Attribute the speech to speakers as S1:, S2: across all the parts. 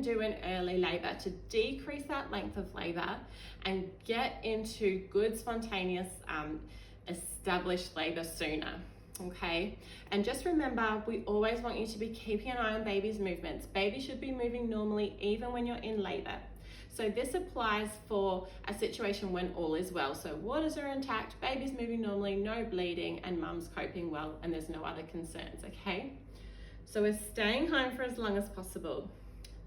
S1: do in early labor to decrease that length of labor and get into good spontaneous established labor sooner. Okay, and just remember, we always want you to be keeping an eye on baby's movements. Baby should be moving normally even when you're in labor. So this applies for a situation when all is well. So waters are intact, baby's moving normally, no bleeding, and mum's coping well, and there's no other concerns, okay? So we're staying home for as long as possible.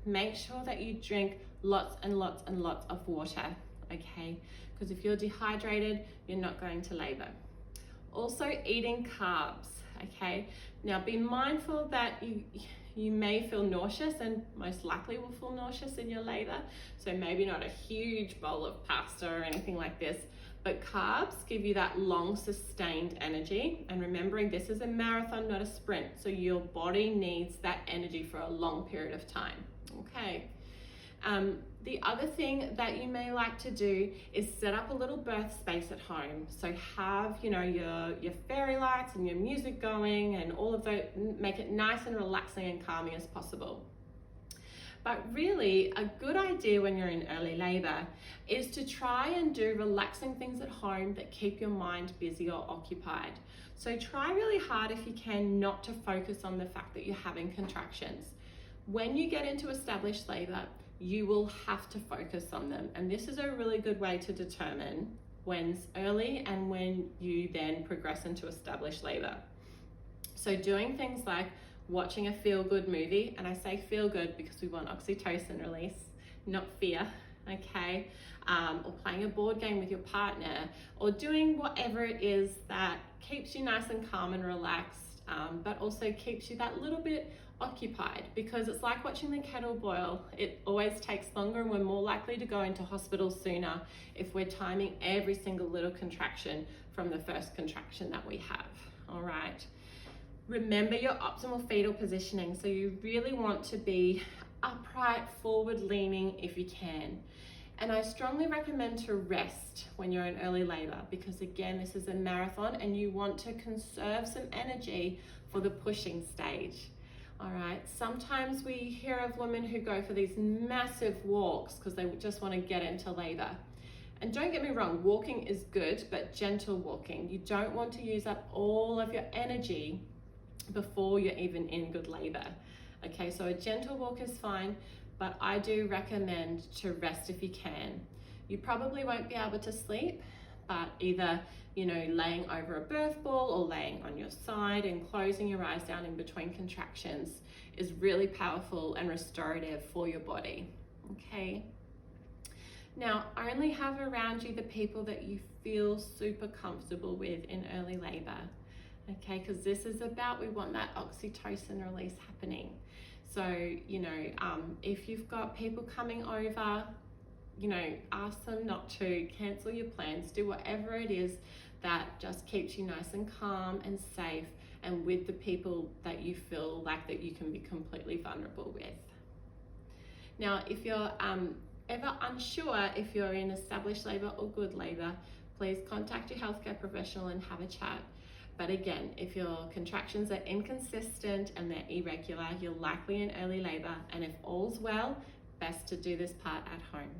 S1: Make sure that you drink lots and lots and lots of water, okay? Because if you're dehydrated, you're not going to labor. Also eating carbs, okay? Now be mindful that you may feel nauseous, and most likely will feel nauseous in your labor. So maybe not a huge bowl of pasta or anything like this, but carbs give you that long sustained energy. And remembering this is a marathon, not a sprint. So your body needs that energy for a long period of time, okay? The other thing that you may like to do is set up a little birth space at home. So have, you know, your fairy lights and your music going and all of those, make it nice and relaxing and calming as possible. But really, a good idea when you're in early labor is to try and do relaxing things at home that keep your mind busy or occupied. So try really hard if you can not to focus on the fact that you're having contractions. When you get into established labor, you will have to focus on them. And this is a really good way to determine when's early and when you then progress into established labor. So doing things like watching a feel-good movie, and I say feel-good because we want oxytocin release, not fear, okay? Or playing a board game with your partner, or doing whatever it is that keeps you nice and calm and relaxed, but also keeps you that little bit occupied, because it's like watching the kettle boil. It always takes longer, and we're more likely to go into hospital sooner if we're timing every single little contraction from the first contraction that we have, all right? Remember your optimal fetal positioning. So you really want to be upright, forward leaning if you can. And I strongly recommend to rest when you're in early labor, because again, this is a marathon and you want to conserve some energy for the pushing stage. All right, sometimes we hear of women who go for these massive walks because they just want to get into labor. And don't get me wrong, walking is good, but gentle walking. You don't want to use up all of your energy before you're even in good labor. Okay, so a gentle walk is fine, but I do recommend to rest if you can. You probably won't be able to sleep, but either, you know, laying over a birth ball or laying on your side and closing your eyes down in between contractions is really powerful and restorative for your body, okay? Now, only have around you the people that you feel super comfortable with in early labor, okay? Because this is about, we want that oxytocin release happening. So, you know, if you've got people coming over, you know, ask them not to, cancel your plans, do whatever it is that just keeps you nice and calm and safe and with the people that you feel like that you can be completely vulnerable with. Now, if you're ever unsure if you're in established labor or good labor, please contact your healthcare professional and have a chat. But again, if your contractions are inconsistent and they're irregular, you're likely in early labor, and if all's well, best to do this part at home.